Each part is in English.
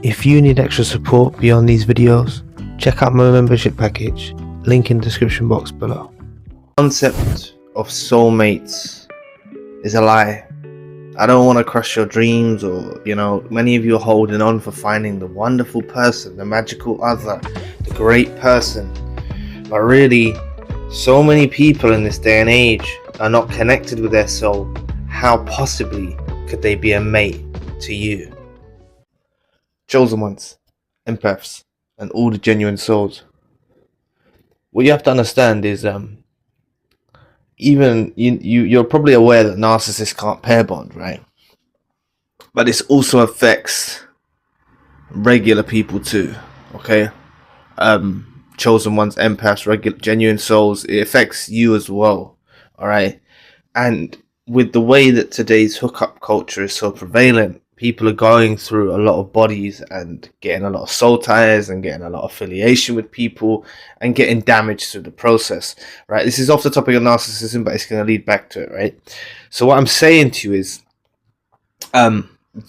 If you need extra support beyond these videos, check out my membership package, link in the description box below. The concept of soulmates is a lie. I don't want to crush your dreams, or many of you are holding on for finding the wonderful person, the magical other, the great person. But really, so many people in this day and age are not connected with their soul. How possibly could they be a mate to you? Chosen ones, empaths, and all the genuine souls. What you have to understand is even you're probably aware that narcissists can't pair bond, right? But this also affects regular people too, okay? Chosen ones, empaths, regular genuine souls, it affects you as well, all right? And with the way that today's hookup culture is so prevalent, people are going through a lot of bodies and getting a lot of soul ties and getting a lot of affiliation with people and getting damaged through the process, right? This is off the topic of narcissism, but it's going to lead back to it, right? So what I'm saying to you is,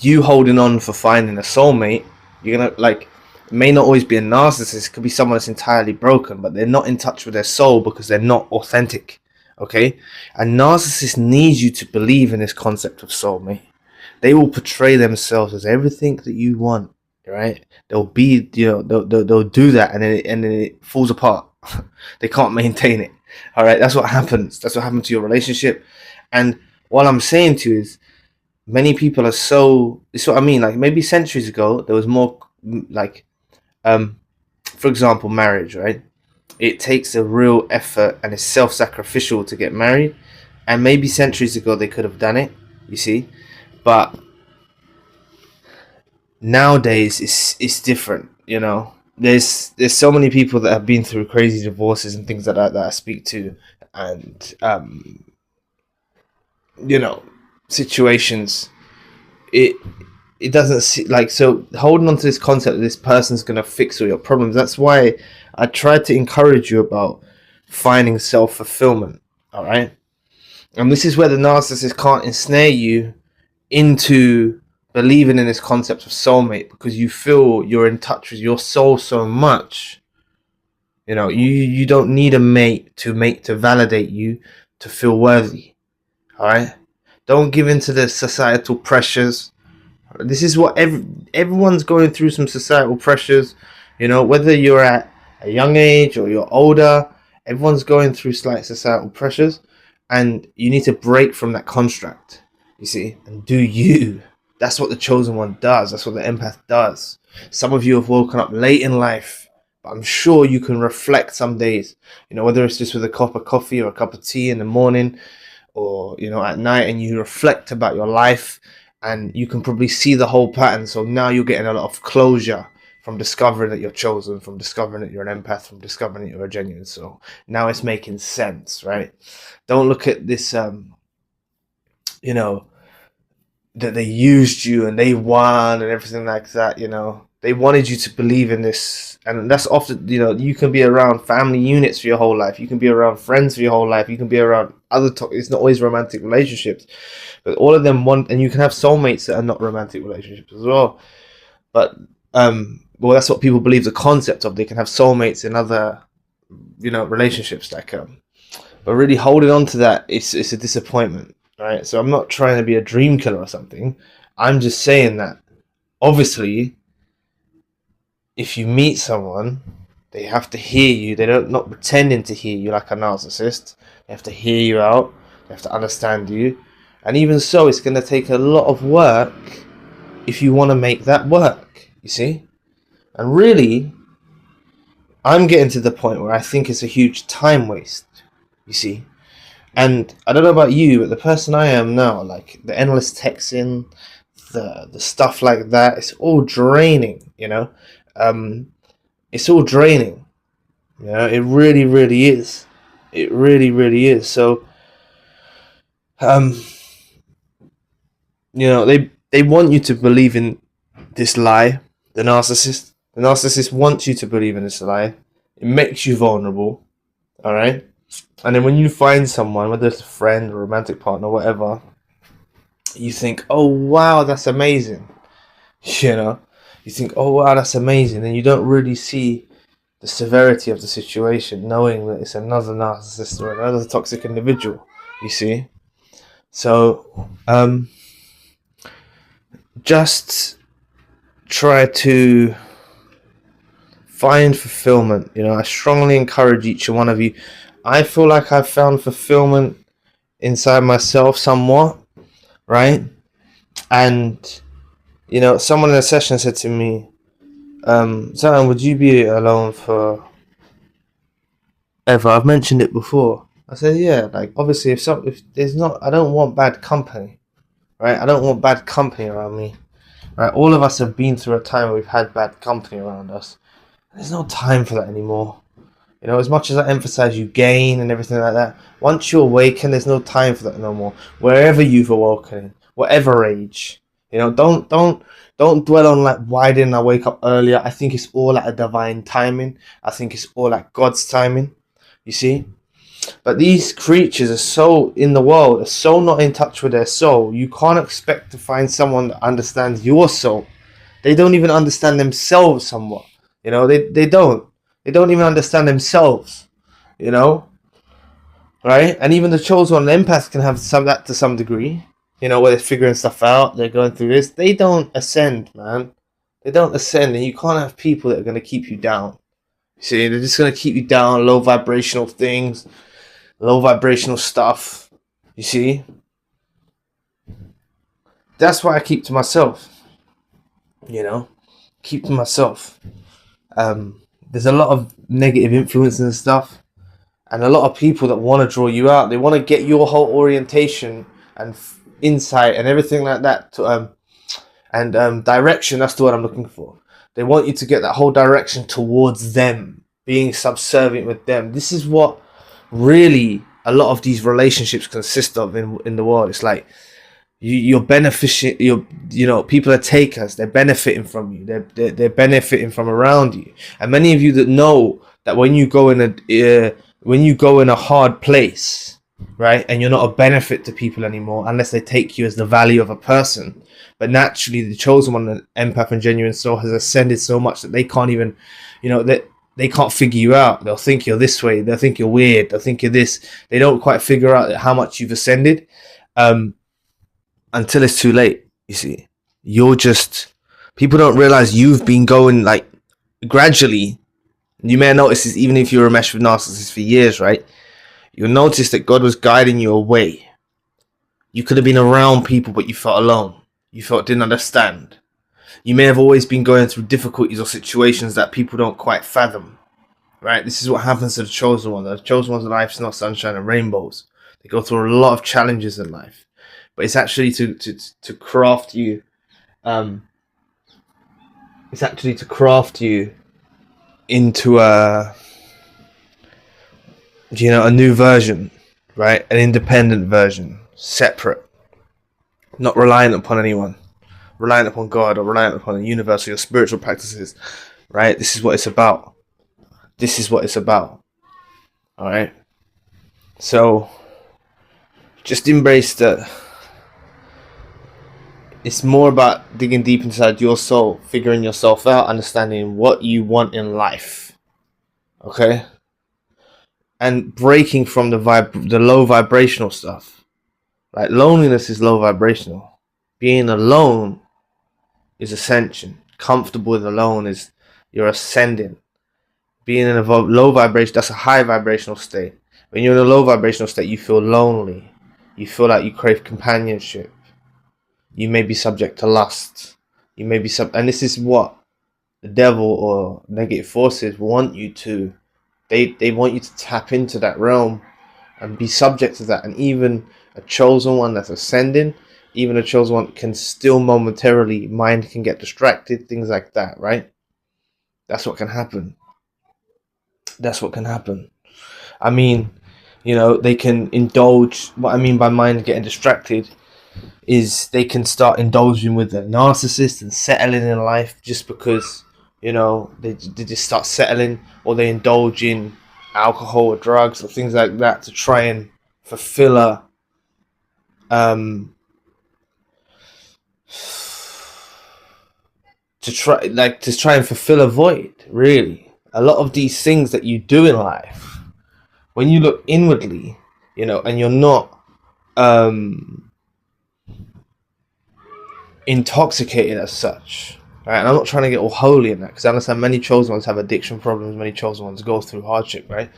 you holding on for finding a soulmate, you're going to, it may not always be a narcissist, it could be someone that's entirely broken, but they're not in touch with their soul because they're not authentic, okay? A narcissist needs you to believe in this concept of soulmate. They will portray themselves as everything that you want, right? They'll be, they'll do that, and then it falls apart. They can't maintain it. All right, that's what happens. That's what happened to your relationship. And what I'm saying to you is, many people are so. It's what I mean. Like maybe centuries ago, there was more for example, marriage, right? It takes a real effort and it's self-sacrificial to get married, and maybe centuries ago they could have done it. You see. But nowadays it's different, There's so many people that have been through crazy divorces and things like that I speak to, and situations. It doesn't see so holding on to this concept that this person's gonna fix all your problems. That's why I tried to encourage you about finding self-fulfillment. All right, and this is where the narcissist can't ensnare you into believing in this concept of soulmate, because you feel you're in touch with your soul so much. You don't need a mate to validate you to feel worthy. All right, don't give in to the societal pressures. This is what everyone's going through, some societal pressures, whether you're at a young age or you're older, everyone's going through slight societal pressures, and you need to break from that construct. You see, and do you. That's what the chosen one does. That's what the empath does. Some of you have woken up late in life, but I'm sure you can reflect some days, whether it's just with a cup of coffee or a cup of tea in the morning, or, at night, and you reflect about your life, and you can probably see the whole pattern. So now you're getting a lot of closure from discovering that you're chosen, from discovering that you're an empath, from discovering that you're a genuine soul. Now it's making sense, right? Don't look at this, that they used you and they won and everything like that. They wanted you to believe in this, and that's often, you can be around family units for your whole life, you can be around friends for your whole life, you can be around other it's not always romantic relationships, but all of them want, and you can have soulmates that are not romantic relationships as well. But well, that's what people believe the concept of. They can have soulmates in other relationships, but really holding on to that, it's a disappointment. Right, so I'm not trying to be a dream killer or something. I'm just saying that, obviously, if you meet someone, they have to hear you. They're not pretending to hear you like a narcissist. They have to hear you out. They have to understand you. And even so, it's going to take a lot of work if you want to make that work, you see? And really, I'm getting to the point where I think it's a huge time waste, you see? And I don't know about you, but the person I am now, the endless texting, the stuff like that, it's all draining, It's all draining. It really, really is. It really, really is. So, they want you to believe in this lie, the narcissist. The narcissist wants you to believe in this lie. It makes you vulnerable, all right? And then when you find someone, whether it's a friend, a romantic partner, whatever, you think, oh, wow, that's amazing. You think, oh wow, that's amazing, and you don't really see the severity of the situation, knowing that it's another narcissist or another toxic individual. You see, so just try to find fulfillment. I strongly encourage each one of you. I feel like I've found fulfillment inside myself somewhat, right? And someone in a session said to me, Zan, would you be alone for ever? I've mentioned it before. I said, yeah, like obviously if there's not, I don't want bad company, right? I don't want bad company around me, right? All of us have been through a time where we've had bad company around us. There's no time for that anymore. As much as I emphasize you gain and everything like that, once you awaken, there's no time for that no more. Wherever you've awoken, whatever age, don't dwell on like why didn't I wake up earlier. I think it's all at a divine timing. I think it's all at God's timing. You see, but these creatures are so in the world, are so not in touch with their soul. You can't expect to find someone that understands your soul. They don't even understand themselves somewhat. They don't. They don't even understand themselves, right? And even the chosen one, the empath can have that to some degree, where they're figuring stuff out, they're going through this. They don't ascend, man. They don't ascend, and you can't have people that are going to keep you down. See, they're just going to keep you down, low vibrational things, low vibrational stuff. You see? That's why I keep to myself, keep to myself. There's a lot of negative influence and stuff, and a lot of people that want to draw you out. They want to get your whole orientation and insight and everything like that to direction. That's the word I'm looking for. They want you to get that whole direction towards them, being subservient with them. This is what really a lot of these relationships consist of in the world. It's like you're benefiting. People are takers. They're benefiting from you. They're benefiting from around you. And many of you that know that when you go in a hard place, right, and you're not a benefit to people anymore, unless they take you as the value of a person. But naturally, the chosen one, the empath and genuine soul, has ascended so much that they can't even, they can't figure you out. They'll think you're this way. They'll think you're weird. They'll think you're this. They don't quite figure out how much you've ascended. Until it's too late, you see. People don't realize you've been going like gradually. You may have noticed this even if you're enmeshed with narcissists for years, right? You'll notice that God was guiding you away. You could have been around people, but you felt alone. You didn't understand. You may have always been going through difficulties or situations that people don't quite fathom, right? This is what happens to the chosen one. The chosen one's life is not sunshine and rainbows. They go through a lot of challenges in life. But it's actually to craft you. It's actually to craft you into a new version, right? An independent version, separate, not reliant upon anyone, reliant upon God or reliant upon the universe or your spiritual practices, right? This is what it's about. This is what it's about. All right. So just embrace that. It's more about digging deep inside your soul, figuring yourself out, understanding what you want in life. Okay? And breaking from the low vibrational stuff. Right? Loneliness is low vibrational. Being alone is ascension. Comfortable with alone is you're ascending. Being in a low vibration, that's a high vibrational state. When you're in a low vibrational state, you feel lonely. You feel like you crave companionship. You may be subject to lust. You may be and this is what the devil or negative forces want you to. They want you to tap into that realm and be subject to that. And even a chosen one that's ascending, even a chosen one can still momentarily, mind can get distracted, things like that, right? That's what can happen. That's what can happen. I mean, they can indulge. What I mean by mind getting distracted is they can start indulging with the narcissist and settling in life just because, they just start settling, or they indulge in alcohol or drugs or things like that to try and fulfill a to try and fulfill a void. Really, a lot of these things that you do in life, when you look inwardly, and you're not intoxicated as such, right? And I'm not trying to get all holy in that, because I understand many chosen ones have addiction problems, many chosen ones go through hardship, right?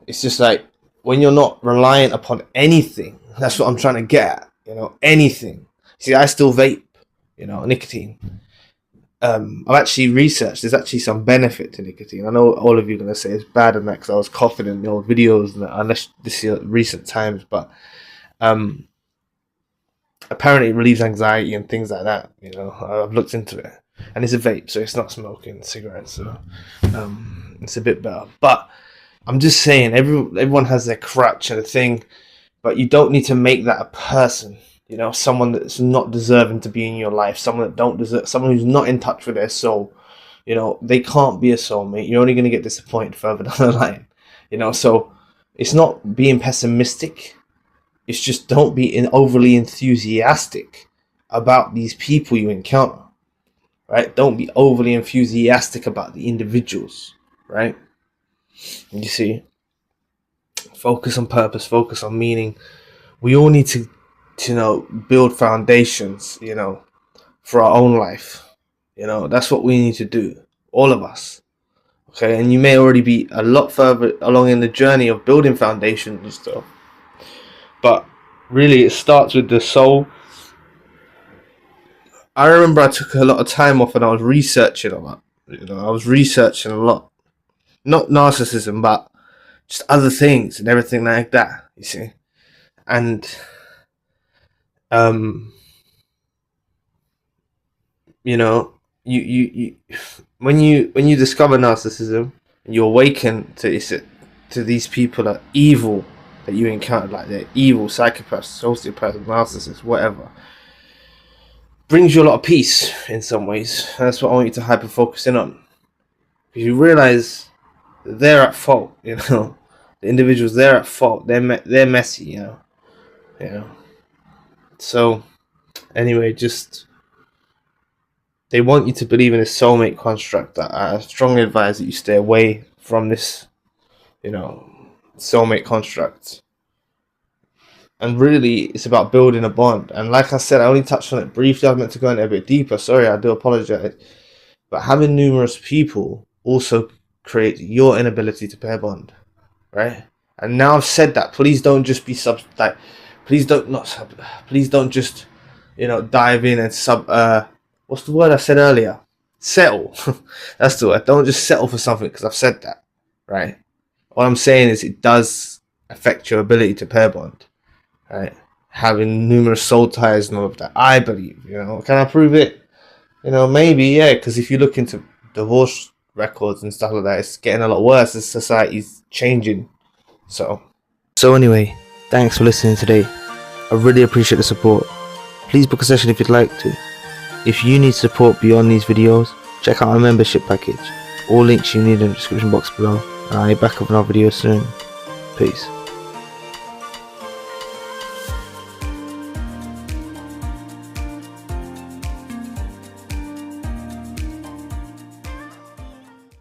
It's just like, when you're not reliant upon anything, that's what I'm trying to get at, anything. See, I still vape, nicotine. I've actually researched, there's actually some benefit to nicotine. I know all of you are going to say it's bad and that, because I was coughing in the old videos, unless this is recent times, but apparently it relieves anxiety and things like that. I've looked into it, and it's a vape, so it's not smoking cigarettes, so it's a bit better. But I'm just saying, everyone has their crutch and a thing, but you don't need to make that a person. Someone that's not deserving to be in your life, someone that don't deserve, someone who's not in touch with their soul. They can't be a soulmate. You're only going to get disappointed further down the line. So it's not being pessimistic. It's just don't be overly enthusiastic about these people you encounter, right? Don't be overly enthusiastic about the individuals, right? You see, focus on purpose, focus on meaning. We all need to build foundations, for our own life. That's what we need to do, all of us. Okay, and you may already be a lot further along in the journey of building foundations and stuff. But really, it starts with the soul. I remember I took a lot of time off and I was researching a lot. I was researching a lot. Not narcissism, but just other things and everything like that, you see. And you when you discover narcissism, you awaken to these people that are evil, that you encountered, like they're evil, psychopaths, sociopaths, narcissists, whatever. Brings you a lot of peace in some ways. And that's what I want you to hyper focus in on. Because you realize that they're at fault, The individuals, they're at fault. They're messy, So, anyway, they want you to believe in a soulmate construct. I strongly advise that you stay away from this, soulmate construct. And really, it's about building a bond. And like I said, I only touched on it briefly. I meant to go in a bit deeper. Sorry, I do apologize. But having numerous people also creates your inability to pair bond, right? And now I've said that, please don't just be please don't just dive in and what's the word I said earlier? Settle. That's the word. Don't just settle for something because I've said that, right? What I'm saying is it does affect your ability to pair bond, right? Having numerous soul ties and all of that, I believe. Can I prove it? Maybe, yeah. Because if you look into divorce records and stuff like that, it's getting a lot worse as society's changing. So anyway, thanks for listening today. I really appreciate the support. Please book a session if you'd like to. If you need support beyond these videos, check out my membership package. All links you need in the description box below. And I'll be back with another video soon. Peace.